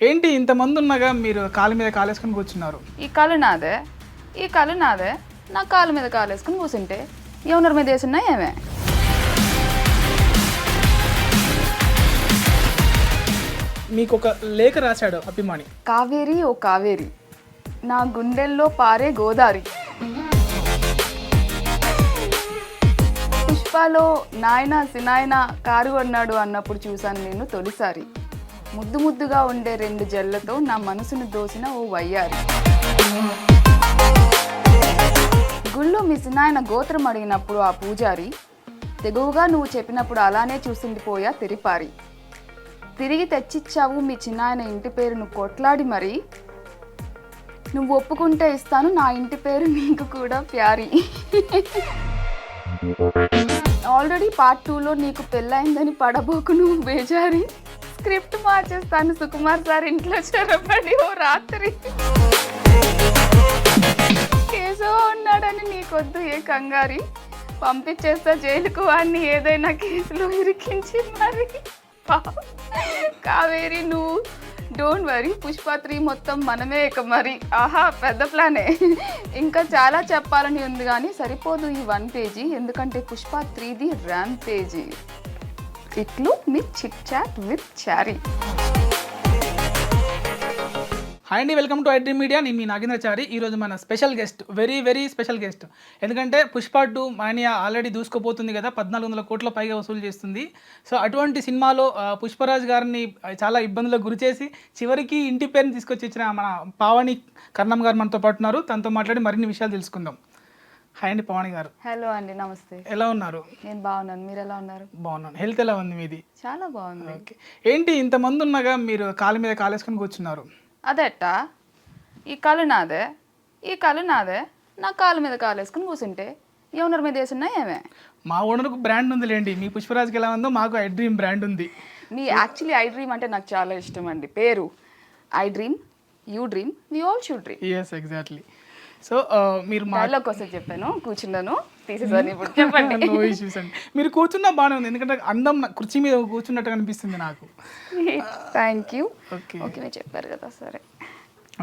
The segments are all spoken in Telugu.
ఏంటి ఇంతమంది ఉన్నాగా మీరు కాలు మీద కాలేసుకొని కూర్చున్నారు? ఈ కాలు నాదే, ఈ కాలు నాదే. నా కాలు మీద కాలేసుకుని కూర్చుంటే ఎవరి మీద వేసున్నా ఏమే? మీకు ఒక లేఖ రాశాడు అభిమాని. కావేరి ఓ కావేరి, నా గుండెల్లో పారే గోదారి. పుష్పలో నాయన సినాయన కారు అన్నాడు అన్నప్పుడు చూశాను నేను తొలిసారి. ముద్దు ముద్దుగా ఉండే రెండు జల్లతో నా మనసును దోసిన ఓ వయ్యారి. గుళ్ళో మీ సినాయన గోత్రం అడిగినప్పుడు ఆ పూజారి, తెగువగా నువ్వు చెప్పినప్పుడు అలానే చూసిండిపోయా తెరిపారి. తిరిగి తెచ్చిచ్చావు మీ చిన్నాయన ఇంటి పేరును కొట్లాడి మరి. నువ్వు ఒప్పుకుంటే ఇస్తాను నా ఇంటి పేరు నీకు కూడా ప్యారి. ఆల్రెడీ పార్ట్ 2లో నీకు పెళ్ళైందని పడబోకు నువ్వు బేజారి. స్క్రిప్ట్ మార్చేస్తాను సుకుమార్ సార్ ఇంట్లో చొరబడి ఓ రాత్రి. కేశవ ఉన్నాడని నీకొద్దు ఏ కంగారి, పంపించేస్తా జైలుకు వాడిని ఏదైనా కేసులో ఇరికించి మరి. కావేరి నువ్వు డోంట్ వరీ, పుష్ప 3 మొత్తం మనమే ఇక మరి. ఆహా పెద్ద ప్లానే. ఇంకా చాలా చెప్పాలని ఉంది కానీ సరిపోదు ఈ 1 పేజీ, ఎందుకంటే పుష్ప 3ది ర్యామ్ పేజీ. ఇట్లు మీ chit chat with Chary. Hi అండి, వెల్కమ్ టు ఐడ్రీమ్ మీడియా. నేను మీ నాగేంద్రచారి. ఈరోజు మన special guest, very special guest. ఎందుకంటే పుష్ప 2 మానియా ఆల్రెడీ దూసుకుపోతుంది కదా, 1400 కోట్ల పైగా వసూలు చేస్తుంది. సో అటువంటి సినిమాలో పుష్పరాజ్ గారిని చాలా ఇబ్బందులకు గురి చేసి చివరికి ఇంటి పేరుని తీసుకొచ్చి ఇచ్చిన మన పావని కర్ణం గారు మనతో పాటు ఉన్నారు. తనతో మాట్లాడి మరిన్ని విషయాలు తెలుసుకుందాం. హాయ్ అండి పావని గారు. హలో అండి, నమస్తే. ఎలా ఉన్నారు? నేను బాగున్నాను, మీరు ఎలా ఉన్నారు? బాగున్నాను. హెల్త్ ఎలా ఉంది మీది? చాలా బాగుంది. ఓకే. ఏంటి ఇంతమంది ఉన్నాగా మీరు కాలు మీద కాలేసుకొని కూర్చున్నారు? అదెట్టా? ఈ కాలు నాదే, ఈ కాలు నాదే. నా కాలు మీద కాలేసుకుని కూర్చుంటే ఎవరి మీద వేసున్నా ఏమే? మా ఓనర్కు బ్రాండ్ ఉందిలేండి. మీ పుష్పరాజ్కి ఎలా ఉందో మాకు ఐ డ్రీమ్ బ్రాండ్ ఉంది. మీ యాక్చువల్లీ ఐ డ్రీమ్ అంటే నాకు చాలా ఇష్టం అండి. పేరు I dream, you dream, we all should dream. Yes exactly. So మీరు డైలాగ్ కోసం చెప్పాను, కూర్చున్నాను, తీసేసాను. ఇప్పుడు చెప్పండి. నో ఇష్యూస్ అండి. మీరు కూర్చున్నా బాగానే ఉంది, ఎందుకంటే అందం కుర్చీ మీద కూర్చున్నట్టు అనిపిస్తుంది నాకు. Thank you. ఓకే ఓకే, మీరు చెప్పారు కదా, సరే.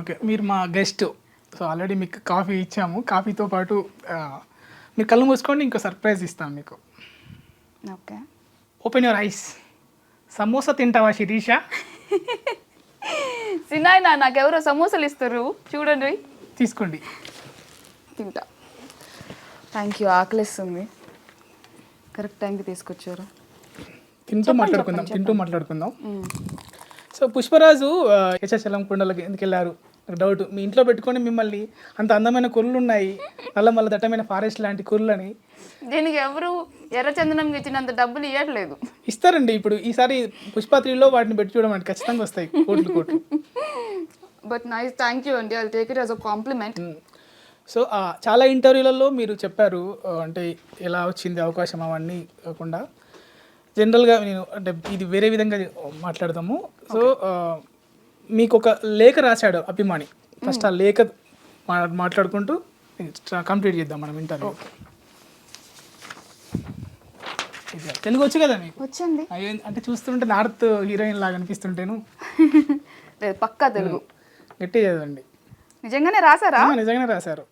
ఓకే, మీరు మా గెస్ట్. సో ఆల్రెడీ మీకు కాఫీ ఇచ్చాము. కాఫీతో పాటు మీరు కళ్ళు మూసుకోండి, ఇంకో సర్ప్రైజ్ ఇస్తాను మీకు. Okay, open your eyes. Samosa తింటావా శిరీష? సినాయన నాకెవరో సమోసాలు ఇస్తారు, చూడండి, తీసుకోండి. తింటా. థ్యాంక్ యూ, ఆకలిస్తుంది. కరెక్ట్ టైంకి తీసుకొచ్చారు. తింటూ మాట్లాడుకుందాం. సో పుష్పరాజు యశచలం కుండలకి ఎందుకు వెళ్ళారు? డౌట్. మీ ఇంట్లో పెట్టుకొని మిమ్మల్ని అంత అందమైన కుర్రలు ఉన్నాయి, నల్ల దట్టమైన ఫారెస్ట్ లాంటి కుర్రలని. దీనికి ఎవరు ఎర్రచందనం ఇచ్చినంత డబ్బులు ఇవ్వట్లేదు. ఇస్తారండి. ఇప్పుడు ఈసారి పుష్ప 3లో వాటిని పెట్టి చూడమండి, ఖచ్చితంగా వస్తాయి కోట్లు. బట్ నైస్, థ్యాంక్ యూ అండి. I take it as a compliment. So చాలా ఇంటర్వ్యూలలో మీరు చెప్పారు, అంటే ఎలా వచ్చింది అవకాశం అవన్నీ కాకుండా జనరల్గా నేను అంటే ఇది వేరే విధంగా మాట్లాడదాము. సో మీకు ఒక లేఖ రాశాడు అభిమాని. ఫస్ట్ ఆ లేఖ మాట్లాడుకుంటూ కంప్లీట్ చేద్దాం మనం ఇంటర్వ్యూ. తెలుగు వచ్చు కదా మీకు? వచ్చండి. అంటే చూస్తుంటే నార్త్ హీరోయిన్ లాగా అనిపిస్తుంటేను. లేదు, పక్కా తెలుగు. గట్టి చదవండి. నిజంగానే రాశారా? నిజంగానే రాశారు.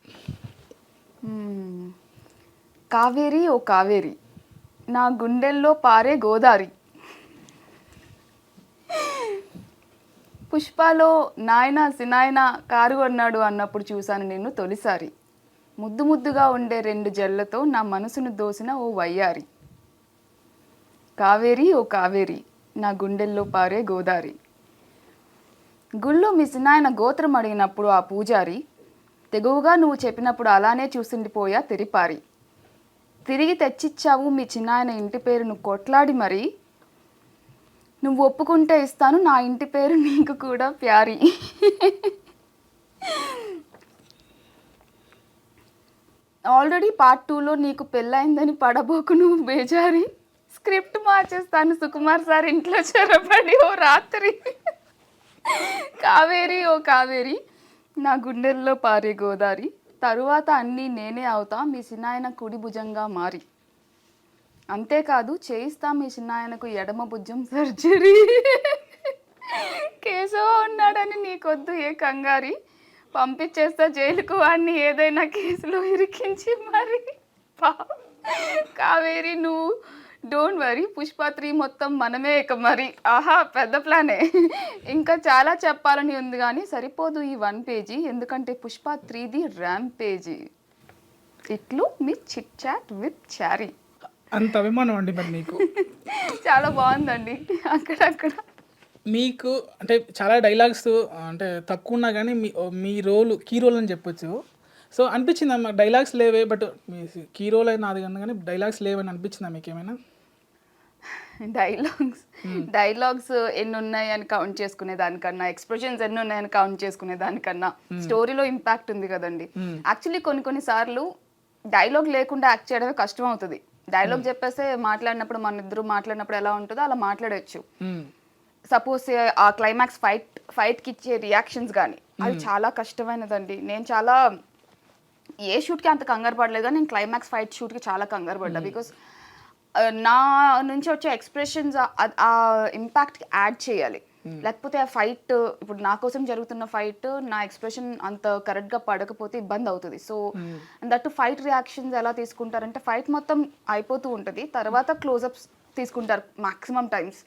కావేరి ఓ కావేరి, నా గుండెల్లో పారే గోదారి. పుష్పలో నాయన సినాయన కారు అన్నాడు అన్నప్పుడు చూశాను నేను తొలిసారి. ముద్దు ముద్దుగా ఉండే రెండు జల్లతో నా మనసును దోసిన ఓ వయ్యారి. కావేరి ఓ కావేరి, నా గుండెల్లో పారే గోదారి. గుళ్ళో మీ సినాయన గోత్రం అడిగినప్పుడు ఆ పూజారి, తెగువగా నువ్వు చెప్పినప్పుడు అలానే చూసిండిపోయా తెరిపారి. తిరిగి తెచ్చిచ్చావు మీ చిన్నాయన ఇంటి పేరును కొట్లాడి మరి. నువ్వు ఒప్పుకుంటే ఇస్తాను నా ఇంటి పేరు నీకు కూడా ప్యారి. ఆల్రెడీ పార్ట్ 2లో నీకు పెళ్ళైందని పడబోకు నువ్వు బేజారి. స్క్రిప్ట్ మార్చేస్తాను సుకుమార్ సార్ ఇంట్లో చొరబడి ఓ రాత్రి. కావేరి ఓ కావేరి, నా గుండెల్లో పారే గోదారి. తరువాత అన్నీ నేనే అవుతా మీ సినాయన కుడి భుజంగా మారి. అంతేకాదు చేయిస్తా మీ చిన్నాయనకు ఎడమ భుజం సర్జరీ. కేశవ ఉన్నాడని నీకొద్దు ఏ కంగారి, పంపించేస్తా జైలుకు వాడిని ఏదైనా కేసులో ఇరికించి మరి. కావేరి నువ్వు డోంట్ వరీ, పుష్ప 3 మొత్తం మనమే ఇక మరి. ఆహా పెద్ద ప్లానే. ఇంకా చాలా చెప్పాలని ఉంది కానీ సరిపోదు ఈ 1 పేజీ, ఎందుకంటే పుష్ప 3ది ర్యామ్ పేజీ. ఇట్లు మీ చిట్ చాట్ విత్ చారీ. అంత అభిమానం అండి మరి మీకు. చాలా బాగుందండి అక్కడక్కడ. మీకు అంటే చాలా డైలాగ్స్ అంటే తక్కువ ఉన్నా కానీ మీ రోల్ కీ రోల్ అని చెప్పొచ్చు. సో అనిపించిందా మాకు డైలాగ్స్ లేవే, బట్ మీ కీ రోల్ అయినా అది కానీ డైలాగ్స్ లేవని అనిపించిందా మీకు ఏమైనా? డైలాగ్స్ ఎన్ని ఉన్నాయని కౌంట్ చేసుకునే దానికన్నా, ఎక్స్ప్రెషన్స్ ఎన్ని ఉన్నాయని కౌంట్ చేసుకునే దానికన్నా స్టోరీలో ఇంపాక్ట్ ఉంది కదండి. యాక్చువల్లీ కొన్ని సార్లు డైలాగ్ లేకుండా యాక్ట్ చేయడమే కష్టం అవుతుంది. డైలాగ్ చెప్పేస్తే మాట్లాడినప్పుడు మన ఇద్దరు మాట్లాడినప్పుడు ఎలా ఉంటుందో అలా మాట్లాడచ్చు. సపోజ్ ఆ క్లైమాక్స్ ఫైట్కి ఇచ్చే రియాక్షన్స్ కానీ అది చాలా కష్టమైనదండి. నేను చాలా ఏ షూట్కి అంత కంగారు పడలేదు కానీ నేను క్లైమాక్స్ ఫైట్ షూట్కి చాలా కంగారు పడ్డా. బికాస్ నా నుంచి వచ్చే ఎక్స్ప్రెషన్స్ ఆ ఇంపాక్ట్కి యాడ్ చేయాలి. లేకపోతే ఆ ఫైట్ ఇప్పుడు నా కోసం జరుగుతున్న ఫైట్ నా ఎక్స్ప్రెషన్ అంత కరెక్ట్గా పడకపోతే ఇబ్బంది అవుతుంది. సో దట్ ఫైట్ రియాక్షన్స్ ఎలా తీసుకుంటారంటే ఫైట్ మొత్తం అయిపోతూ ఉంటుంది, తర్వాత క్లోజప్స్ తీసుకుంటారు మ్యాక్సిమం టైమ్స్.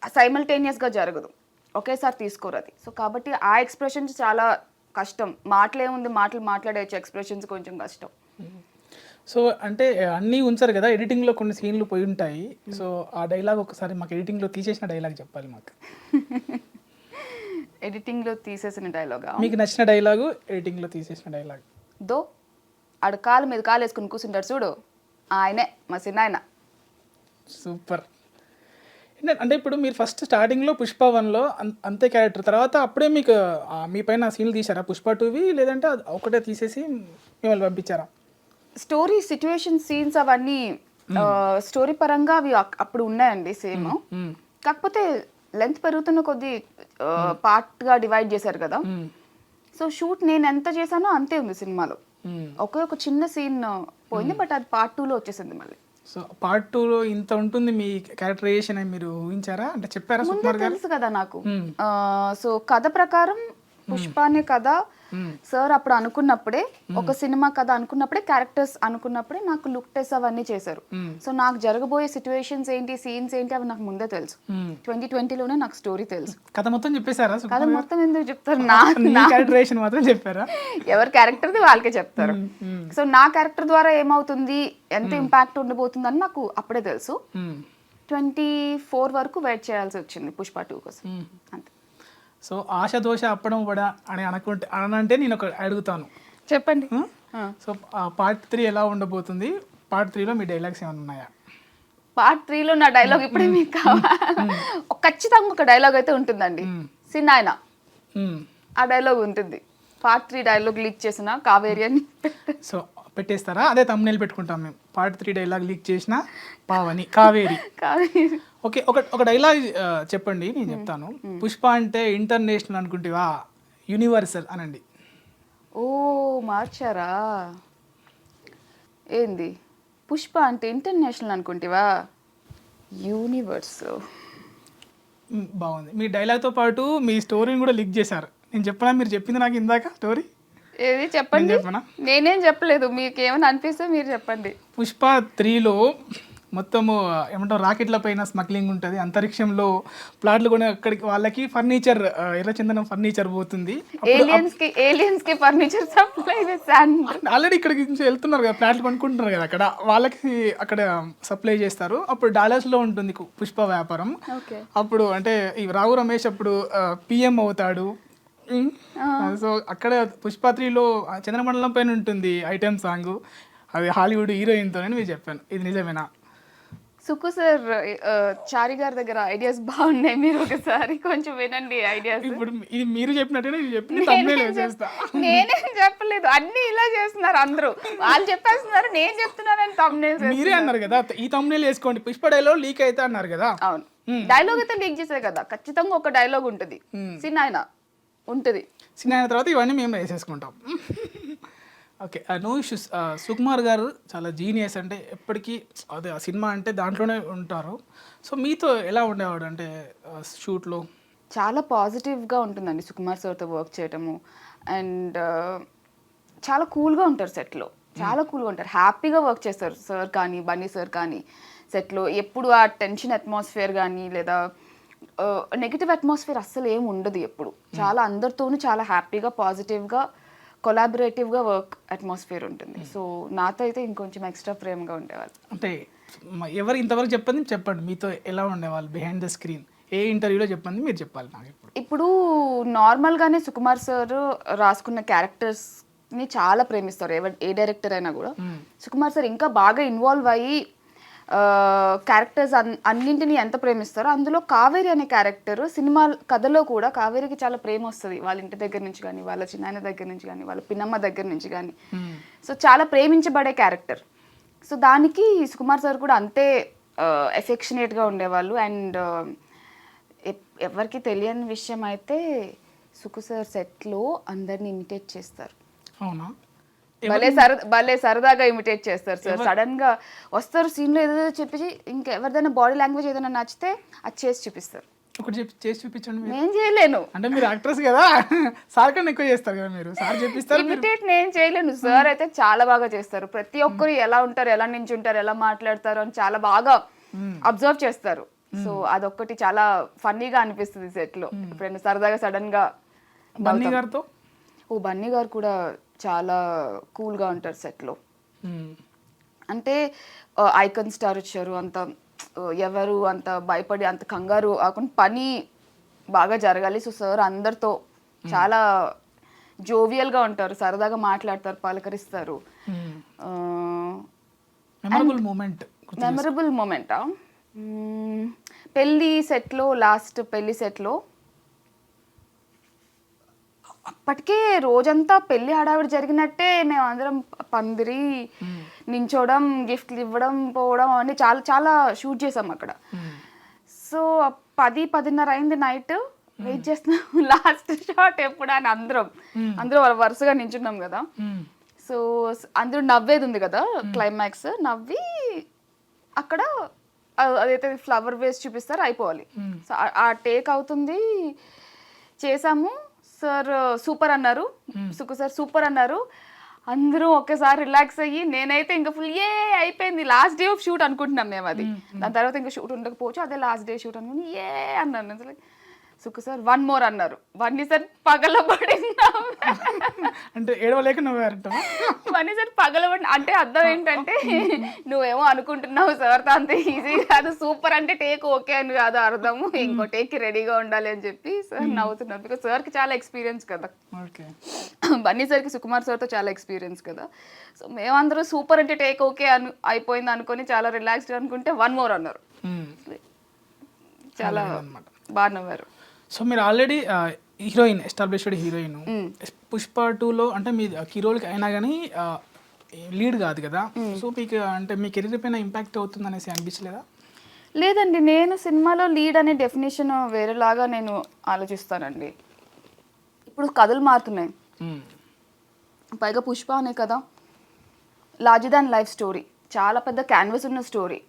సైమల్టేనియస్గా జరగదు, ఒకేసారి తీసుకోరు అది. సో కాబట్టి ఆ ఎక్స్ప్రెషన్స్ చాలా కష్టం. మాటలేముంది, మాట్లాడేయచ్చు, ఎక్స్ప్రెషన్స్ కొంచెం కష్టం. సో అంటే అన్నీ ఉంచారు కదా, ఎడిటింగ్లో కొన్ని సీన్లు పోయి ఉంటాయి. సో ఆ డైలాగ్ ఒకసారి మాకు ఎడిటింగ్లో తీసేసిన డైలాగ్ చెప్పాలి మాకు. ఎడిటింగ్లో తీసేసిన డైలాగా? మీకు నచ్చిన డైలాగు, ఎడిటింగ్లో తీసేసిన డైలాగ్. దో ఆడ కాలు మీద కాలు వేసుకుని కూర్చుంటాడు చూడు, ఆయనే మా చిన్న ఆయన. సూపర్. అంటే ఇప్పుడు మీరు ఫస్ట్ స్టార్టింగ్లో పుష్ప 1లో అంతే క్యారెక్టర్, తర్వాత అప్పుడే మీకు మీ పైన సీన్లు తీసారా పుష్ప 2వి, లేదంటే ఒకటే తీసేసి మిమ్మల్ని పంపించారా? స్టోరీ సిచ్యువేషన్ సీన్స్ అవన్నీ స్టోరీ పరంగా అవి అప్పుడు ఉన్నాయండి సేమ్. కాకపోతే లెంత్ పెరుగుతున్న కొద్దీ పార్ట్గా డివైడ్ చేశారు కదా. సో షూట్ నేను ఎంత చేశానో అంతే ఉంది సినిమాలో. ఒక చిన్న సీన్ పోయింది, బట్ అది పార్ట్ 2లో వచ్చేసింది మళ్ళీ. సో పార్ట్ 2లో ఇంత ఉంటుంది మీ క్యారెక్టరైజేషన్ అని మీరు ఊహించారా? అంటే చెప్పారా? ముందే తెలుసు కదా నాకు. సో కథ ప్రకారం పుష్ప అనే కథ సార్ అప్పుడు అనుకున్నప్పుడే, ఒక సినిమా కథ అనుకున్నప్పుడే, క్యారెక్టర్స్ అనుకున్నప్పుడే నాకు లుక్ టెస్ట్ అవన్నీ చేశారు. సో నాకు జరగబోయే సిచ్యువేషన్స్ ఏంటి, సీన్స్ ఏంటి అవి నాకు ముందే తెలుసు. 2020లోనే నాకు స్టోరీ తెలుసు. కథ మొత్తం చెప్పేశారా? కథ మొత్తం ఎందుకు చెప్తారు? నా క్యారెక్టరైజేషన్ మాత్రం చెప్పారా? ఎవరి క్యారెక్టర్ది వాళ్ళకే చెప్తారు. సో నా క్యారెక్టర్ ద్వారా ఏమవుతుంది, ఎంత ఇంపాక్ట్ ఉండబోతుంది అని నాకు అప్పుడే తెలుసు. 24 వరకు వెయిట్ చేయాల్సి వచ్చింది పుష్ప 2 కోసం, అంతే. సో ఆశ దోష అప్పడం పడా అని అనంటే నేను ఒక అడుగుతాను, చెప్పండి. సో పార్ట్ 3 ఎలా ఉండబోతుంది? పార్ట్ 3లో మీ డైలాగ్స్ ఏమైనా ఉన్నాయా? పార్ట్ 3లో నా డైలాగ్ ఇప్పుడే మీకు కావాలి. ఖచ్చితంగా ఒక డైలాగ్ అయితే ఉంటుందండి, సిన్నాయన. ఆ డైలాగ్ ఉంటుంది. పార్ట్ 3 డైలాగ్ లీక్ చేసిన కావేరి అని. సో పెట్టేస్తారా? అదే తమ్మునేలు పెట్టుకుంటాం మేము. పార్ట్ 3 డైలాగ్ లీక్ చేసిన పావని కావేరి. ఓకే, ఒక డైలాగ్ చెప్పండి, నేను చెప్తాను. పుష్ప అంటే ఇంటర్నేషనల్ అనుకుంటేవా యూనివర్సల్ అనండి. ఓ మార్చారా? ఏంది పుష్ప అంటే ఇంటర్నేషనల్ అనుకుంటేవా యూనివర్స్? బాగుంది. మీ డైలాగ్తో పాటు మీ స్టోరీని కూడా లీక్ చేశారు. నేను చెప్పనా? మీరు చెప్పింది నాకు ఇందాక స్టోరీ ఏది చెప్పండి. నేనేం చెప్పలేదు, మీకు ఏమైనా అనిపిస్తే మీరు చెప్పండి. పుష్ప 3లో మొత్తము ఏమంటారు, రాకెట్ల పైన స్మగ్లింగ్ ఉంటుంది, అంతరిక్షంలో ప్లాట్లు కూడా అక్కడికి వాళ్ళకి ఫర్నిచర్, ఎర్రచందనం ఫర్నిచర్ పోతుంది. ఏలియన్స్ కి ఫర్నిచర్ సప్లై ఆల్రెడీ ఇక్కడికి నుంచి వెళ్తున్నారు కదా, ప్లాట్లు కొనుక్కుంటున్నారు కదా, అక్కడ వాళ్ళకి అక్కడ సప్లై చేస్తారు. అప్పుడు డాలర్స్లో ఉంటుంది పుష్ప వ్యాపారం. అప్పుడు అంటే ఈ రావు రమేష్ అప్పుడు పిఎం అవుతాడు. సో అక్కడ పుష్ప 3లో చంద్రమండలం పైన ఉంటుంది ఐటెం సాంగ్, అది హాలీవుడ్ హీరోయిన్తో అని మీరు చెప్పాను. ఇది నిజమేనా? సుకు సార్, చారి గారి దగ్గర ఐడియాస్ బాగున్నాయి, మీరు ఒకసారి కొంచెం వినండి ఐడియాస్. ఇప్పుడు ఇది మీరు చెప్పినట్టే నేనేం చెప్పలేదు, అన్ని ఇలా చేస్తున్నారు అందరూ. వాళ్ళు చెప్పేస్తున్నారు, నేను చెప్తున్నానని తమ్నేల్ మీరే అన్నారు కదా, ఈ తమ్నేల్ వేసుకోండి పుష్ప డైలాగ్ లీక్ అయితే అన్నారు కదా. అవును, డైలాగ్ అయితే లీక్ చేశారు కదా, ఖచ్చితంగా ఒక డైలాగ్ ఉంటుంది, సిన్నాయన ఉంటుంది. సినిమా తర్వాత ఇవన్నీ మేము వేసేసుకుంటాం. Okay, no issues. సుకుమార్ గారు చాలా జీనియస్, అంటే ఎప్పటికీ అదే ఆ సినిమా అంటే దాంట్లోనే ఉంటారు. సో మీతో ఎలా ఉండేవాడు అంటే షూట్లో? చాలా పాజిటివ్గా ఉంటుందండి సుకుమార్ సార్తో వర్క్ చేయటము. అండ్ చాలా కూల్గా ఉంటారు సెట్లో, చాలా కూల్గా ఉంటారు, హ్యాపీగా వర్క్ చేస్తారు సార్ కానీ బన్నీ సార్ కానీ సెట్లో. ఎప్పుడు ఆ టెన్షన్ అట్మాస్ఫియర్ కానీ లేదా నెగిటివ్ అట్మాస్ఫియర్ అస్సలు ఏమి ఉండదు ఎప్పుడు. చాలా అందరితోనూ చాలా హ్యాపీగా పాజిటివ్గా కొలాబరేటివ్గా వర్క్ అట్మాస్ఫియర్ ఉంటుంది. సో నాతో అయితే ఇంకొంచెం ఎక్స్ట్రా ప్రేమగా ఉండేవాళ్ళు. అంటే ఎవరు ఇంతవరకు చెప్పండి మీతో ఎలా ఉండేవాళ్ళు బిహైండ్ ద స్క్రీన్? ఏ ఇంటర్వ్యూలో చెప్పండి, మీరు చెప్పాలి నాకు. ఇప్పుడు నార్మల్గానే సుకుమార్ సార్ రాసుకున్న క్యారెక్టర్స్ని చాలా ప్రేమిస్తారు ఏ డైరెక్టర్ అయినా కూడా. సుకుమార్ సార్ ఇంకా బాగా ఇన్వాల్వ్ అయ్యి క్యారెక్టర్స్ అన్నింటినీ ఎంత ప్రేమిస్తారో, అందులో కావేరి అనే క్యారెక్టర్ సినిమా కథలో కూడా కావేరికి చాలా ప్రేమ వస్తుంది వాళ్ళ ఇంటి దగ్గర నుంచి కానీ, వాళ్ళ చిన్నాయన దగ్గర నుంచి కానీ, వాళ్ళ పిన్నమ్మ దగ్గర నుంచి కానీ. సో చాలా ప్రేమించబడే క్యారెక్టర్. సో దానికి సుకుమార్ సార్ కూడా అంతే ఎఫెక్షనేట్గా ఉండేవాళ్ళు. అండ్ ఎవరికి తెలియని విషయం అయితే సుకు సార్ సెట్లో అందరిని ఇమిటేట్ చేస్తారు. అవునా? భలే సరదాగా ఇమిటేట్ చేస్తారు సార్. సడన్ గా వస్తారు సీన్లో ఏదో చెప్పి ఇంకెవరిదైనా బాడీ లాంగ్వేజ్ ఏదైనా నచ్చితే అది చేసి చూపిస్తారు. ఒకటి చేసి చూపించండి. నేను చేయలేను, అంటే మీరు యాక్ట్రెస్ కదా, సార్ కన్నా ఎక్కువ చేస్తారు కదా మీరు. సార్ చెప్పిస్తారు, ఇమిటేట్ నేను చేయలేను. సార్ అయితే చాలా బాగా చేస్తారు. ప్రతి ఒక్కరు ఎలా ఉంటారు, ఎలా నించుంటారు, ఎలా మాట్లాడతారు అని చాలా బాగా అబ్జర్వ్ చేస్తారు. సో అదొక్కటి చాలా ఫన్నీగా అనిపిస్తుంది సెట్ లో. ఎప్పుడైనా సరదాగా సడన్ గా బన్నీ గారితో బన్నీ గారు కూడా చాలా కూల్గా ఉంటారు సెట్లో. అంటే ఐకాన్ స్టార్ వచ్చారు, అంత ఎవరు అంత భయపడి అంత కంగారు కాకుండా పని బాగా జరగాలి. సో సార్ అందరితో చాలా జోవియల్గా ఉంటారు, సరదాగా మాట్లాడతారు, పలకరిస్తారు. మెమరబుల్ మూమెంటా? పెళ్ళి సెట్లో, లాస్ట్ పెళ్ళి సెట్లో అప్పటికే రోజంతా పెళ్లి హడావిడి జరిగినట్టే మేము అందరం పందిరి నించోవడం, గిఫ్ట్లు ఇవ్వడం, పోవడం అన్నీ చాలా చాలా షూట్ చేసాం అక్కడ. సో 10-10:30 అయింది నైట్. వెయిట్ చేస్తున్నాం లాస్ట్ షాట్ ఎప్పుడు అని అందరూ వరుసగా నించున్నాం కదా. సో అందరూ నవ్వేది ఉంది కదా, క్లైమాక్స్ నవ్వి అక్కడ అదైతే ఫ్లవర్ వేసి చూపిస్తారు, అయిపోవాలి. సో ఆ టేక్ అవుతుంది, చేసాము. సార్ సూపర్ అన్నారు, సుకు సార్ సూపర్ అన్నారు. అందరూ ఒక్కసారి రిలాక్స్ అయ్యి, నేనైతే ఇంకా ఫుల్ అయిపోయింది, లాస్ట్ డే ఆఫ్ షూట్ అనుకుంటున్నాం మేము. అది దాని తర్వాత ఇంకా షూట్ ఉండకపోవచ్చు, అదే లాస్ట్ డే షూట్ అనుకుని అన్నాను. అసలు సుకు సార్ 1 more అన్నారు. బన్నీ సార్ పగలబడినా అంటే ఏడవలేక నవ్వారంట. బన్నీ సార్ పగలబడి అంటే అర్థం ఏంటంటే, నువ్వేమో అనుకుంటున్నావు సార్ అంత ఈజీ కాదు, సూపర్ అంటే టేక్ ఓకే అని కాదు అర్థము, ఇంకో టేక్కి రెడీగా ఉండాలి అని చెప్పి సార్ నవ్వుతున్నారు. బికాస్ సార్కి చాలా ఎక్స్పీరియన్స్ కదా, బన్నీ సార్కి సుకుమార్ సార్తో చాలా ఎక్స్పీరియన్స్ కదా. సో మేమందరూ సూపర్ అంటే టేక్ ఓకే అయిపోయింది అనుకొని చాలా రిలాక్స్డ్ అనుకుంటే 1 more అన్నారు. చాలా బాగా నవ్వారు. సో మీరు already heroine, established heroine. Pushpa 2లో అంటే మీ హీరోలకి అయినా కానీ లీడ్ కాదు కదా. సో మీకు అంటే మీ కెరీర్ పైన ఇంపాక్ట్ అవుతుంది అనేసి అనిపించలేదా? లేదండి, నేను సినిమాలో లీడ్ అనే డెఫినేషన్ వేరేలాగా నేను ఆలోచిస్తానండి. ఇప్పుడు కథలు మారుతున్నాయి, పైగా పుష్ప అనే కదా లార్జర్ దాన్ లైఫ్ స్టోరీ, చాలా పెద్ద క్యాన్వస్ ఉన్న స్టోరీ.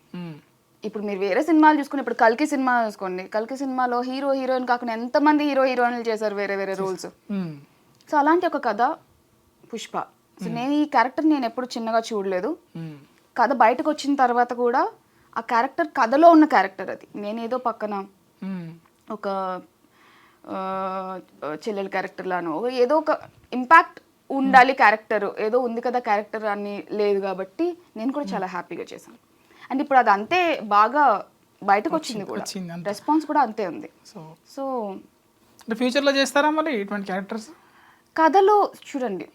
ఇప్పుడు మీరు వేరే సినిమాలు చూసుకుని, ఇప్పుడు కల్కి సినిమా చూసుకోండి, కల్కి సినిమాలో హీరో హీరోయిన్ కాకుండా ఎంతమంది హీరోయిన్లు చేశారు వేరే వేరే రోల్స్. సో అలాంటి ఒక కథ పుష్ప. సో నేను ఈ క్యారెక్టర్ నేను ఎప్పుడు చిన్నగా చూడలేదు. కథ బయటకు వచ్చిన తర్వాత కూడా ఆ క్యారెక్టర్ కథలో ఉన్న క్యారెక్టర్, అది నేనేదో పక్కన ఒక చెల్లెల క్యారెక్టర్ లానో ఏదో ఒక ఇంపాక్ట్ ఉండాలి క్యారెక్టర్, ఏదో ఉంది కదా క్యారెక్టర్ అని లేదు కాబట్టి నేను కూడా చాలా హ్యాపీగా చేశాను. అండ్ ఇప్పుడు అది అంతే బాగా బయటకు వచ్చింది కూడా, రెస్పాన్స్ కూడా అంతే ఉంది. సో ఫ్యూచర్లో చేస్తారా మరి ఇటువంటి క్యారెక్టర్స్? కథలో చూడండి,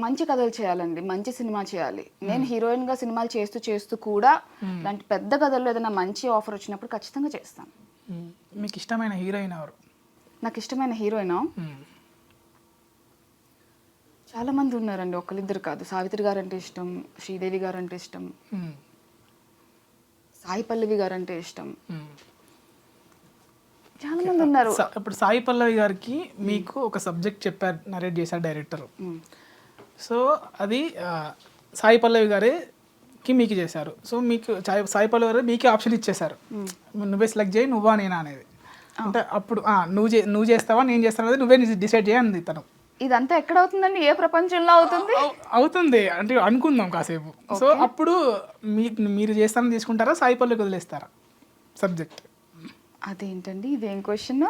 మంచి కథలు చేయాలండి, మంచి సినిమా చేయాలి. నేను హీరోయిన్గా సినిమాలు చేస్తూ చేస్తూ కూడా ఇలాంటి పెద్ద కథల్లో ఏదైనా మంచి ఆఫర్ వచ్చినప్పుడు ఖచ్చితంగా చేస్తాను. మీకు ఇష్టమైన హీరోయిన్ ఎవరు? నాకు ఇష్టమైన హీరోయిన్ చాలా మంది ఉన్నారండి, ఒకరిద్దరు కాదు. సావిత్రి గారు అంటే ఇష్టం, శ్రీదేవి గారు అంటే ఇష్టం, సాయి పల్లవి గారు అంటే ఇష్టం, చాలా మంది ఉన్నారు. ఇప్పుడు సాయి పల్లవి గారికి మీకు ఒక సబ్జెక్ట్ చెప్పారు, నరేట్ చేశారు డైరెక్టర్. సో అది సాయి పల్లవి గారికి మీకు చేశారు. సో మీకు సాయి పల్లవి గారు మీకే ఆప్షన్ ఇచ్చేశారు, నువ్వే సెలెక్ట్ చేయి, నువ్వా నేనా అనేది. అంటే అప్పుడు నువ్వు చేస్తావా నేను చేస్తాను అనేది నువ్వే డిసైడ్ చేయండి తను. ఇదంతా ఎక్కడ అవుతుందండి? ఏ ప్రపంచంలో అవుతుంది? అవుతుంది అంటే అనుకుందాం కాసేపు. సో అప్పుడు మీరు చేస్తానని తీసుకుంటారా, సాయి పల్లవికి వదిలేస్తారా సబ్జెక్ట్? అదేంటండి ఇదేం క్వశ్చన్?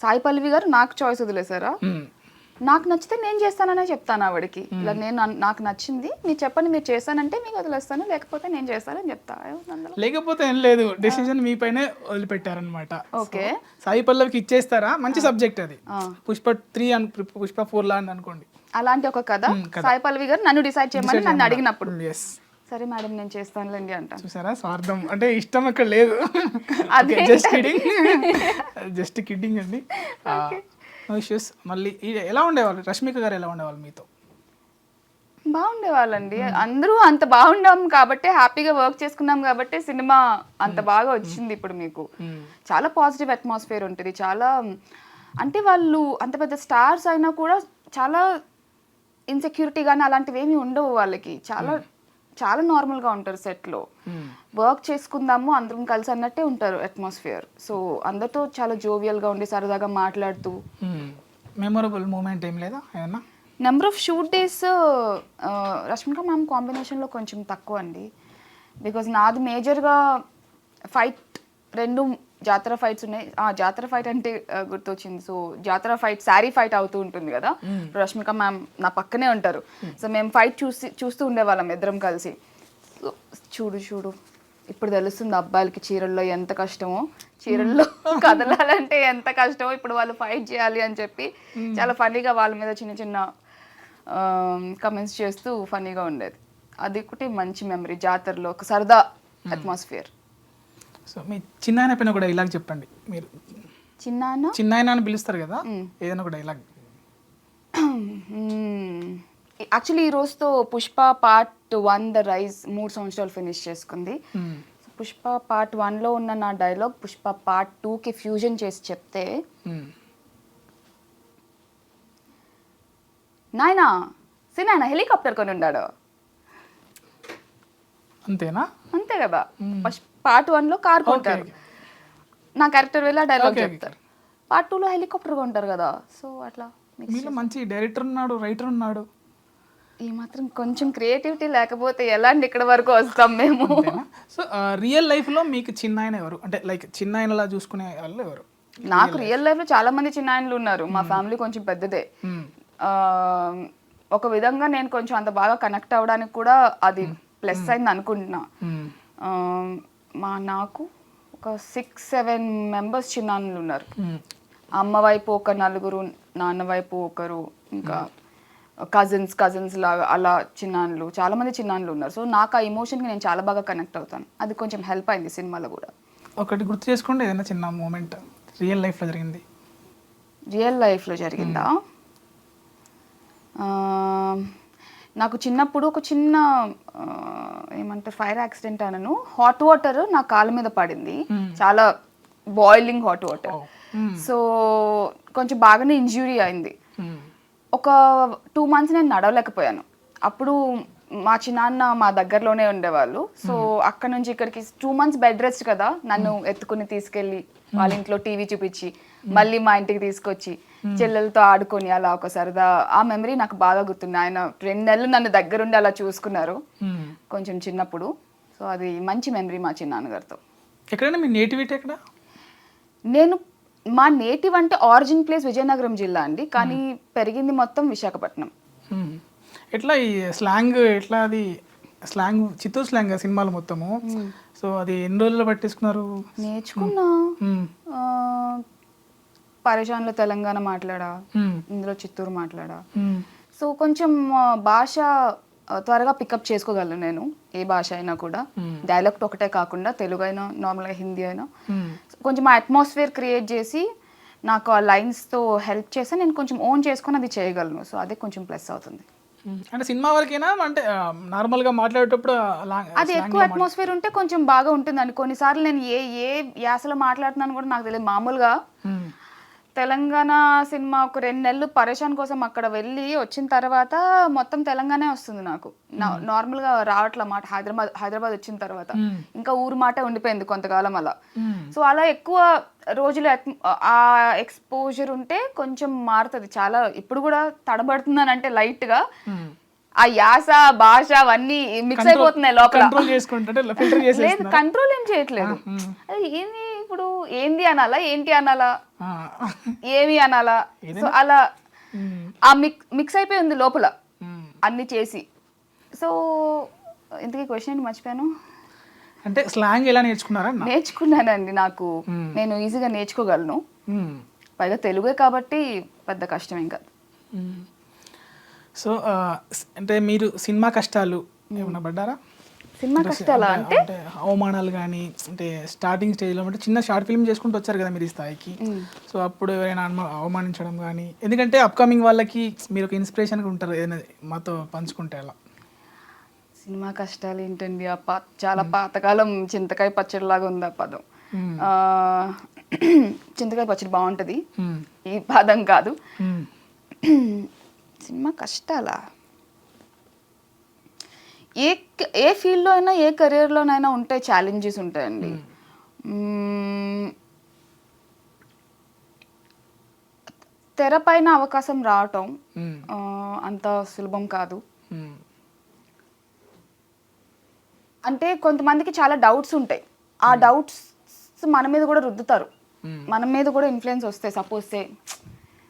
సాయి పల్లవి గారు నాకు చాయిస్ వదిలేసారా? నాకు నచ్చితే నేను చేస్తాననే చెప్తాను ఆవిడకి. ఇలా నాకు నచ్చింది మీరు చెప్పండి, మీరు చేస్తానంటే మీకు వదిలేస్తాను, లేకపోతే నేను చేస్తానని చెప్తా. లేకపోతే ఏం లేదు, డెసిషన్ మీ పైనే వదిలిపెట్టారనమాట. ఓకే, సాయి పల్లవికి ఇచ్చేస్తారా? మంచి సబ్జెక్ట్ అది. పుష్ప 3 అని పుష్ప 4 లా అని అనుకోండి. అలాంటి ఒక కథ సాయి పల్లవి గారు నన్ను డిసైడ్ చేయమని నన్ను అడిగినప్పుడు సరే మేడం నేను చేస్తానులేండి అంటాను. చూసారా స్వార్థం అంటే ఇష్టం అక్కడ లేదు. జస్ట్ కిడ్డింగ్ అండి. No issues. మళ్ళీ ఎలా ఉండేవాళ్ళు రష్మిక గారు, ఎలా ఉండేవాళ్ళు మీతో? బాగుండేవాళ్ళండి. అందరూ అంత బాగుండాం కాబట్టి, హ్యాపీగా వర్క్ చేసుకున్నాం కాబట్టి సినిమా అంత బాగా వచ్చింది. ఇప్పుడు మీకు చాలా పాజిటివ్ అట్మాస్ఫియర్ ఉంటుంది. చాలా అంటే వాళ్ళు అంత పెద్ద స్టార్స్ అయినా కూడా చాలా ఇన్సెక్యూరిటీ కానీ అలాంటివి ఏమి ఉండవు వాళ్ళకి. చాలా చాలా నార్మల్గా ఉంటారు సెట్లో. వర్క్ చేసుకుందాము అందరం కలిసి అన్నట్టే ఉంటారు అట్మాస్ఫియర్. సో అందరితో చాలా జోవియల్గా ఉండి సరదాగా మాట్లాడుతూ. మెమొరబుల్ మూమెంట్ ఏం లేదా ఏమన్నా? Number of shoot days Rashmika ma'am కాంబినేషన్లో కొంచెం తక్కువ అండి. బికాజ్ నాది మేజర్గా ఫైట్ 2 జాతర ఫైట్స్ ఉన్నాయి. జాతర ఫైట్ అంటే గుర్తొచ్చింది. సో జాతర ఫైట్ శారీ ఫైట్ అవుతూ ఉంటుంది కదా, రష్మిక మ్యామ్ నా పక్కనే ఉంటారు. సో మేము ఫైట్ చూస్తూ ఉండేవాళ్ళం ఇద్దరం కలిసి. చూడు ఇప్పుడు తెలుస్తుంది అబ్బాయిలకి చీరల్లో ఎంత కష్టమో, చీరల్లో కదలాలంటే ఎంత కష్టమో, ఇప్పుడు వాళ్ళు ఫైట్ చేయాలి అని చెప్పి చాలా ఫన్నీగా వాళ్ళ మీద చిన్న చిన్న కమెంట్స్ చేస్తూ ఫన్నీగా ఉండేది. అది ఒకటి మంచి మెమరీ జాతరలో, ఒక సరదా అట్మాస్ఫియర్. సో మీ చిన్నాయన పైన కూడా డైలాగ్ చెప్పండి మీరు. చిన్నాయన అని పిలుస్తారు కదా, ఏదైనా ఒక డైలాగ్. యాక్చువల్లీ ఈ రోజుతో పుష్ప పార్ట్ 1 ద రైజ్ 3 సంవత్సరాలు ఫినిష్ చేసుకుంది. పుష్ప పార్ట్ 1లో ఉన్న నా డైలాగ్ పుష్ప పార్ట్ 2కి ఫ్యూజన్ చేసి చెప్తే, నాయనా సినాయన హెలికాప్టర్ కొని ఉన్నాడు. అంతేనా? అంతే కదా. పార్ట్ 1లో కార్ కొంటారు, నా క్యారెక్టర్ వెళ్ళి డైలాగ్ చెప్తారు. పార్ట్ 2లో హెలికాప్టర్ కొంటారు కదా. సో అట్లా మీలో మంచి డైరెక్టర్ ఉన్నాడు, రైటర్ ఉన్నాడు. ఈ మాత్రం కొంచెం క్రియేటివిటీ లేకపోతే ఎలాంటి ఇక్కడ వరకు వస్తాం మేము. సో రియల్ లైఫ్లో మీకు చిన్నాయన ఎవరు? అంటే లైక్ చిన్నాయనలా చూసుకునే వాళ్ళు ఎవరు? నాకు రియల్ లైఫ్లో చాలా మంది చిన్నాయనలు ఉన్నారు. మా ఫ్యామిలీ కొంచెం పెద్దదే. ఒక విధంగా నేను కొంచెం అంత బాగా కనెక్ట్ అవ్వడానికి కూడా అది ప్లస్ అయింది అనుకుంటున్నా. నాకు ఒక 6-7 మెంబర్స్ చిన్నాన్నలు ఉన్నారు. అమ్మ వైపు ఒక 4, నాన్న వైపు ఒకరు, ఇంకా కజిన్స్ లాగా అలా చిన్నాన్నలు, చాలా మంది చిన్నాన్నలు ఉన్నారు. సో నాకు ఆ ఎమోషన్కి నేను చాలా బాగా కనెక్ట్ అవుతాను. అది కొంచెం హెల్ప్ అయింది సినిమాలో కూడా. ఒకటి గుర్తు చేసుకోండి, ఏదైనా చిన్న మూమెంట్ రియల్ లైఫ్లో జరిగింది. రియల్ లైఫ్లో జరిగిందా? నాకు చిన్నప్పుడు ఒక చిన్న ఏమంటారు ఫైర్ యాక్సిడెంట్ అనను, హాట్ వాటర్ నా కాళ్ళ మీద పడింది, చాలా బాయిలింగ్ హాట్ వాటర్. సో కొంచెం బాగానే ఇంజ్యూరీ అయింది. ఒక 2 months నేను నడవలేకపోయాను. అప్పుడు మా చిన్నాన్న మా దగ్గరలోనే ఉండేవాళ్ళు. సో అక్కడ నుంచి ఇక్కడికి 2 months బెడ్ రెస్ట్ కదా, నన్ను ఎత్తుకుని తీసుకెళ్ళి వాళ్ళ ఇంట్లో టీవీ చూపించి మళ్ళీ మా ఇంటికి తీసుకొచ్చి చెల్లెలతో ఆడుకొని అలా ఒక సరదా, ఆ మెమరీ నాకు బాగా గుర్తుంది. ఆయన 2 నెలలు నన్ను దగ్గరుండి అలా చూసుకున్నారు కొంచెం చిన్నప్పుడు. సో అది మంచి మెమరీ మా చిన్నాన్నగారితో. ఎక్కడైనా మీ నేటివిటీ ఎక్కడ? మా నేటివ్ అంటే ఆరిజిన్ ప్లేస్ విజయనగరం జిల్లా అండి, కానీ పెరిగింది మొత్తం విశాఖపట్నం. ఎట్లా ఈ స్లాంగ్, ఎట్లా అది స్లాంగ్ చిత్తూరు స్లాంగ్ సినిమాలు మొత్తము. సో అది ఎన్ని రోజుల్లో పట్టేసుకున్నారు? నేర్చుకున్నా. పరేషాన్లో తెలంగాణ మాట్లాడా, ఇందులో చిత్తూరు మాట్లాడా. సో కొంచెం భాష త్వరగా పికప్ చేసుకోగలను నేను, ఏ భాష అయినా కూడా. డైలెక్ట్ ఒకటే కాకుండా తెలుగు అయినా, నార్మల్గా హిందీ అయినా కొంచెం ఆ అట్మాస్ఫియర్ క్రియేట్ చేసి నాకు ఆ లైన్స్తో హెల్ప్ చేస్తే నేను కొంచెం ఓన్ చేసుకొని అది చేయగలను. సో అదే కొంచెం ప్లస్ అవుతుంది. అంటే సినిమా వరకేనా, అంటే నార్మల్గా మాట్లాడేటప్పుడు అది ఎక్కువ అట్మాస్ఫియర్ ఉంటే కొంచెం బాగా ఉంటుందండి. కొన్నిసార్లు నేను ఏ యాసలో మాట్లాడుతున్నాను కూడా నాకు తెలియదు. మామూలుగా తెలంగాణ సినిమా ఒక 2 నెలలు పరేషాన్ కోసం అక్కడ వెళ్ళి వచ్చిన తర్వాత మొత్తం తెలంగాణే వస్తుంది నాకు. నార్మల్గా రావట్ల మాట హైదరాబాద్ వచ్చిన తర్వాత ఇంకా ఊరు మాటే ఉండిపోయింది కొంతకాలం అలా. సో అలా ఎక్కువ రోజులు ఆ ఎక్స్పోజర్ ఉంటే కొంచెం మారుతుంది చాలా. ఇప్పుడు కూడా తడబడుతున్నాను అంటే లైట్గా ఆ యాస భాష అవన్నీ మిక్స్ అయిపోతున్నాయి లోపల. లేదు కంట్రోల్ ఏం చేయట్లేదు. ఏంది ఇప్పుడు ఏంది అనాలా ఏంటి అనాలా ఏమి అనాలా, సో అలా ఆ మిక్స్ అయిపోయి ఉంది లోపల అన్ని చేసి. సో ఇంతకీ క్వశ్చన్ మర్చిపోయాను. అంటే స్లాంగ్ ఎలా నేర్చుకున్నారా? నేర్చుకున్నానండి, నాకు నేను ఈజీగా నేర్చుకోగలను. పైగా తెలుగే కాబట్టి పెద్ద కష్టం ఏం కాదు. సో అంటే మీరు సినిమా కష్టాలు ఏమన్నా పడ్డారా? సినిమా కష్టాలా అంటే అవమానాలు కానీ, అంటే స్టార్టింగ్ స్టేజ్లో అంటే చిన్న షార్ట్ ఫిల్మ్ చేసుకుంటూ వచ్చారు కదా మీరు ఈ స్థాయికి. సో అప్పుడు ఎవరైనా అవమానించడం కానీ, ఎందుకంటే అప్కమింగ్ వాళ్ళకి మీరు ఒక ఇన్స్పిరేషన్గా ఉంటారు, ఏదైనా మాతో పంచుకుంటే అలా. సినిమా కష్టాలు ఏంటండి, చాలా పాతకాలం చింతకాయ పచ్చడి లాగా ఉంది ఆ పదం. చింతకాయ పచ్చడి బాగుంటుంది, ఈ పదం కాదు. సినిమా కష్టాలా ఏ ఫీల్డ్లో అయినా ఏ కెరీర్లోనైనా ఉంటాయి, ఛాలెంజెస్ ఉంటాయండి. తెర పైన అవకాశం రావటం అంత సులభం కాదు. అంటే కొంతమందికి చాలా డౌట్స్ ఉంటాయి, ఆ డౌట్స్ మన మీద కూడా రుద్దుతారు, మన మీద కూడా ఇన్ఫ్లుయెన్స్ వస్తాయి. సపోజ్ సే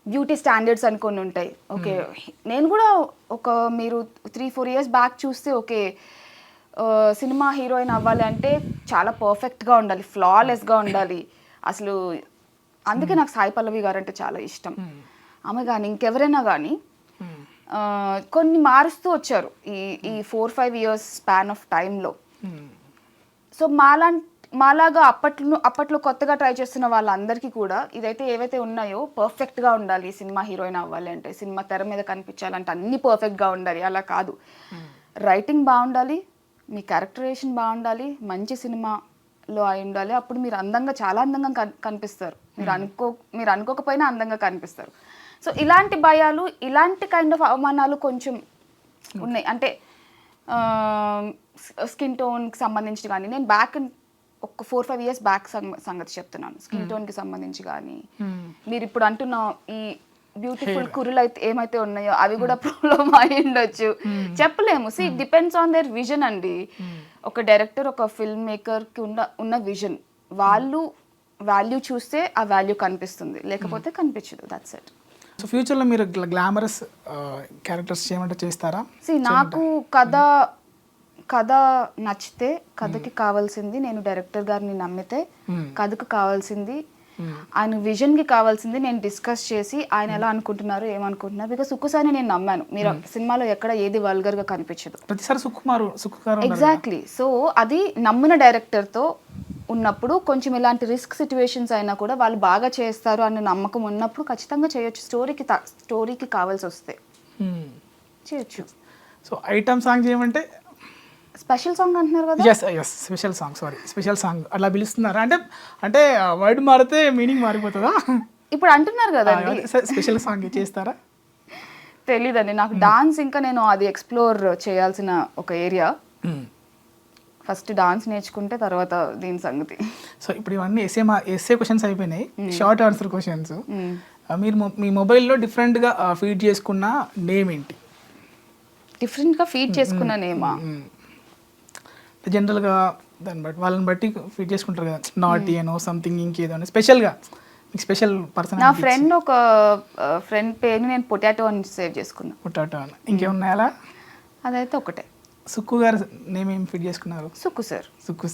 బ్యూటీ స్టాండర్డ్స్ అని కొన్ని ఉంటాయి. ఓకే, నేను కూడా ఒక మీరు 3-4 years బ్యాక్ చూస్తే ఓకే సినిమా హీరోయిన్ అవ్వాలి అంటే చాలా పర్ఫెక్ట్గా ఉండాలి, ఫ్లాలెస్గా ఉండాలి అసలు. అందుకే నాకు సాయి పల్లవి గారు అంటే చాలా ఇష్టం. ఆమె కానీ ఇంకెవరైనా కానీ కొన్ని మారుస్తూ వచ్చారు ఈ 4-5 years స్పాన్ ఆఫ్ టైంలో. సో మాలాగా అప్పట్లో కొత్తగా ట్రై చేస్తున్న వాళ్ళందరికీ కూడా ఇదైతే ఏవైతే ఉన్నాయో పర్ఫెక్ట్గా ఉండాలి, సినిమా హీరోయిన్ అవ్వాలి అంటే, సినిమా తెర మీద కనిపించాలంటే అన్నీ పర్ఫెక్ట్గా ఉండాలి, అలా కాదు. రైటింగ్ బాగుండాలి, మీ క్యారెక్టరైజేషన్ బాగుండాలి, మంచి సినిమాలో అయి ఉండాలి, అప్పుడు మీరు అందంగా చాలా అందంగా కనిపిస్తారు, మీరు అనుకోకపోయినా అందంగా కనిపిస్తారు. సో ఇలాంటి భయాలు, ఇలాంటి కైండ్ ఆఫ్ అవమానాలు కొంచెం ఉన్నాయి. అంటే స్కిన్ టోన్కి సంబంధించి కానీ, నేను బ్యాక్ ఒక 4-5 years బ్యాక్ సంగతి చెప్తున్నాను. స్కిన్ టోన్కి సంబంధించి కానీ, మీరు ఇప్పుడు అంటున్న ఈ బ్యూటిఫుల్ కురులు అయితే ఏమైతే ఉన్నాయో అవి కూడా ప్రాబ్లం అయి ఉండొచ్చు, చెప్పలేము. See depends on their vision అండి. ఒక డైరెక్టర్, ఒక ఫిల్మ్ మేకర్కి ఉన్న విజన్, వాళ్ళు వాల్యూ చూస్తే ఆ వాల్యూ కనిపిస్తుంది, లేకపోతే కనిపించదు. That's it. సో ఫ్యూచర్లో మీరు గ్లామరస్ క్యారెక్టర్స్ చేయమంటే చేస్తారా? సి నాకు కథ నచ్చితే, కథకి కావాల్సింది, నేను డైరెక్టర్ గారిని నమ్మితే కథకు కావాల్సింది, ఆయన విజన్కి కావాల్సింది నేను డిస్కస్ చేసి ఆయన ఎలా అనుకుంటున్నారు, ఏమనుకుంటున్నారు. బికాస్ సుక్కుసారి నేను నమ్మాను, మీరు సినిమాలో ఎక్కడ ఏది వల్గర్గా కనిపించదు, ప్రతిసారి ఎగ్జాక్ట్లీ. సో అది నమ్మిన డైరెక్టర్తో ఉన్నప్పుడు కొంచెం ఇలాంటి రిస్క్ సిచ్యువేషన్స్ అయినా కూడా వాళ్ళు బాగా చేస్తారు అన్న నమ్మకం ఉన్నప్పుడు ఖచ్చితంగా చేయొచ్చు. స్టోరీకి కావాల్సి వస్తే చేయొచ్చు. సో ఐటమ్ సాంగ్ చేయమంటే స్పెషల్ సాంగ్ అంటున్నారు కదా? స్పెషల్ సాంగ్ అట్లా పిలుస్తున్నారా? అంటే వర్డ్ మారితే మీనింగ్ మారిపోతుందా? ఇప్పుడు అంటున్నారు కదా, స్పెషల్ సాంగ్ చేస్తారా? తెలీదండి నాకు. డాన్స్ ఇంకా నేను అది ఎక్స్ప్లోర్ చేయాల్సిన ఒక ఏరియా. ఫస్ట్ డాన్స్ నేర్చుకుంటే తర్వాత దీని సంగతి. సో ఇప్పుడు ఇవన్నీ ఎస్ఏ క్వశ్చన్స్ అయిపోయినాయి, షార్ట్ ఆన్సర్ క్వశ్చన్స్. మీరు మీ మొబైల్లో డిఫరెంట్గా ఫీడ్ చేసుకున్న నేమ్ ఏంటి? డిఫరెంట్గా ఫీడ్ చేసుకున్న నేమా? జనరల్గా దాన్ని బట్టి వాళ్ళని బట్టి ఫీడ్ చేసుకుంటారు కదా, నాటీ అనో సంథింగ్ ఇంకేదో అని స్పెషల్గా స్పెషల్ పర్సన్. నా ఒక ఫ్రెండ్ పేరుని నేను పొటాటో అని సేవ్ చేసుకున్నా. పొటాటో అని ఇంకేమున్నాయి అలా? అదైతే ఒకటే. సుక్కు గారు నేమ్ ఏం ఫీడ్ చేసుకున్నారు? సుక్కు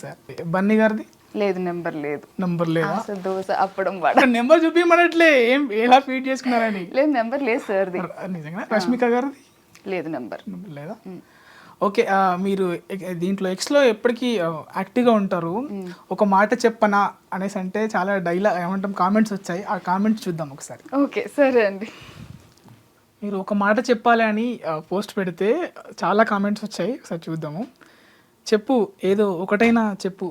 సార్. బన్నీ గారిది? లేదు, నెంబర్ లేదు. దోశ అప్పడం నెంబర్ చూపించమనట్లే ఏం ఎలా ఫీడ్ చేసుకున్నారని? లేదు, నెంబర్ లేదు సార్. నిజంగా. రష్మిక గారిది? లేదు, నెంబర్ లేదా? ఓకే, మీరు దీంట్లో ఎక్స్లో ఎప్పటికీ యాక్టివ్గా ఉంటారు. ఒక మాట చెప్పనా అనేసి అంటే చాలా ఏమంటాం కామెంట్స్ వచ్చాయి, ఆ కామెంట్స్ చూద్దాం ఒకసారి. ఓకే, సరే అండి. మీరు ఒక మాట చెప్పాలి అని పోస్ట్ పెడితే చాలా కామెంట్స్ వచ్చాయి, ఒకసారి చూద్దాము. చెప్పు, ఏదో ఒకటైనా చెప్పు.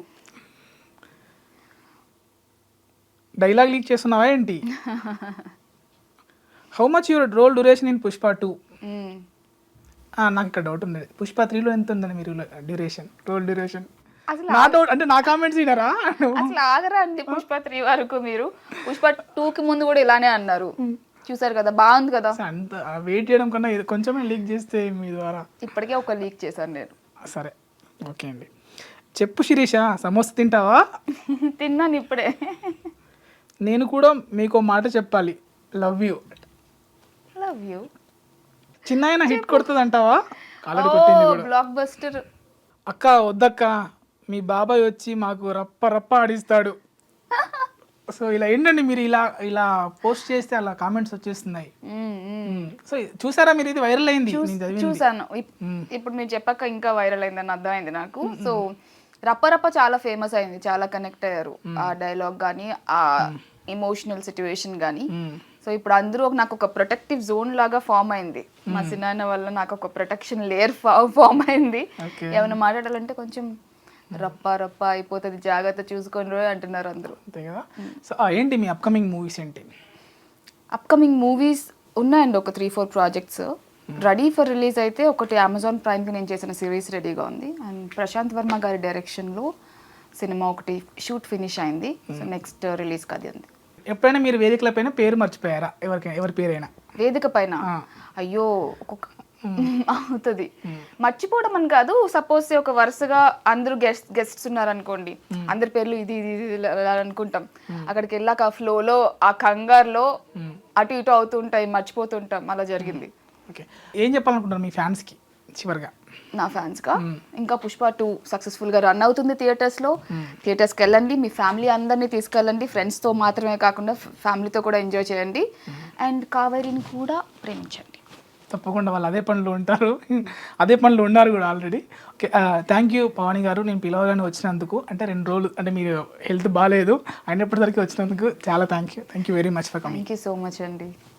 డైలాగ్ లీక్ చేస్తున్నావా ఏంటి? How much your role duration in Pushpa 2? నాకు ఇక్కడ డౌట్ ఉంది, పుష్ప 3లో ఎంత ఉందని మీరు డ్యూరేషన్, రోల్ డ్యూరేషన్? అసలు నా డౌట్ అంటే నా కామెంట్స్ వినరా? అసలు ఆగరా అండి పుష్ప 3 వరకు? మీరు పుష్ప 2కి ముందు కూడా ఇలానే అన్నారు, చూసారు కదా, బాగుంది కదా. అంత వెయిట్ చేయడం కన్నా ఇది కొంచెమే లీక్ చేస్తే మీ ద్వారా. ఇప్పటికే ఒక లీక్ చేశాను నేను. సరే ఓకే అండి. చెప్పు శిరీష, సమోసా తింటావా? తిన్నాను ఇప్పుడే. నేను కూడా మీకు మాట చెప్పాలి, లవ్ యూ. Love you. చిన్న హిట్ కొడుతుంది అంటావా? ఆల్రెడీ కొట్టింది కూడా. Block buster. అక్క వద్దక్క, మీ బాబాయ్ వచ్చి మాకు రప్ప రప్ప ఆడిస్తాడు. సో ఇలా ఏంటండి మీరు ఇలా ఇలా పోస్ట్ చేస్తే అలా కామెంట్స్ వచ్చేస్తున్నాయి. సో చూసారా మీరు? ఇది వైరల్ అయింది, నేను చదివింది. చూసాను. ఇప్పుడు మీరు చెప్పాక ఇంకా వైరల్ అయిందని అర్థమైంది నాకు. సో రప్పరప్ప చాలా ఫేమస్ అయింది, చాలా కనెక్ట్ అయ్యారు ఆ డైలాగ్ కానీ ఆ ఎమోషనల్ సిచ్యువేషన్ కానీ. సో ఇప్పుడు అందరూ నాకు ఒక ప్రొటెక్టివ్ జోన్ లాగా ఫామ్ అయింది. మా సినాన్న వల్ల నాకు ఒక ప్రొటెక్షన్ లేయర్ ఫామ్ అయింది. ఏమైనా మాట్లాడాలంటే కొంచెం రప్ప రప్ప అయిపోతుంది, జాగ్రత్త చూసుకొని రోజు అంటున్నారు అందరూ. అంతే కదా. సో ఏంటి మీ అప్కమింగ్ మూవీస్ ఏంటి? అప్కమింగ్ మూవీస్ ఉన్నాయండి, ఒక 3-4 ప్రాజెక్ట్స్ రెడీ ఫర్ రిలీజ్. అయితే ఒకటి అమెజాన్ ప్రైమ్కి నేను చేసిన సిరీస్ రెడీగా ఉంది, అండ్ ప్రశాంత్ వర్మ గారి డైరెక్షన్లో సినిమా ఒకటి షూట్ ఫినిష్ అయింది. సో నెక్స్ట్ రిలీజ్కి అది ఉంది. ఎప్పుడైనా మీరు వేదికల పైన పేరు మర్చిపోయారా? ఎవరి పేరైనా వేదిక పైన? అయ్యో ఒక్కొక్క అవుతుంది, మర్చిపోవడం అని కాదు. సపోజ్ ఒక వరుసగా అందరూ గెస్ట్స్ ఉన్నారనుకోండి, అందరి పేర్లు ఇది ఇది ఇలా అనుకుంటాం. అక్కడికి వెళ్ళాక ఆ ఫ్లోలో ఆ కంగారులో అటు ఇటు అవుతుంటాయి, మర్చిపోతుంటాం. అలా జరిగింది. ఓకే, ఏం చెప్పాలనుకుంటున్నారు మీ ఫ్యాన్స్కి చివరిగా? నా ఫ్యాన్స్గా ఇంకా పుష్ప 2 సక్సెస్ఫుల్గా రన్ అవుతుంది థియేటర్స్లో. థియేటర్స్కి వెళ్ళండి, మీ ఫ్యామిలీ అందరినీ తీసుకెళ్ళండి. ఫ్రెండ్స్తో మాత్రమే కాకుండా ఫ్యామిలీతో కూడా ఎంజాయ్ చేయండి. అండ్ కావేరిని కూడా ప్రేమించండి. తప్పకుండా, వాళ్ళు అదే పనులు ఉంటారు, అదే పనులు ఉన్నారు కూడా ఆల్రెడీ. ఓకే, థ్యాంక్ యూ పవాని గారు, నేను పిలవగానే వచ్చినందుకు. అంటే 2 రోజులు అంటే మీరు హెల్త్ బాగాలేదు అయినప్పటికీ వచ్చినందుకు చాలా thank you very much for coming. Thank you so much అండి.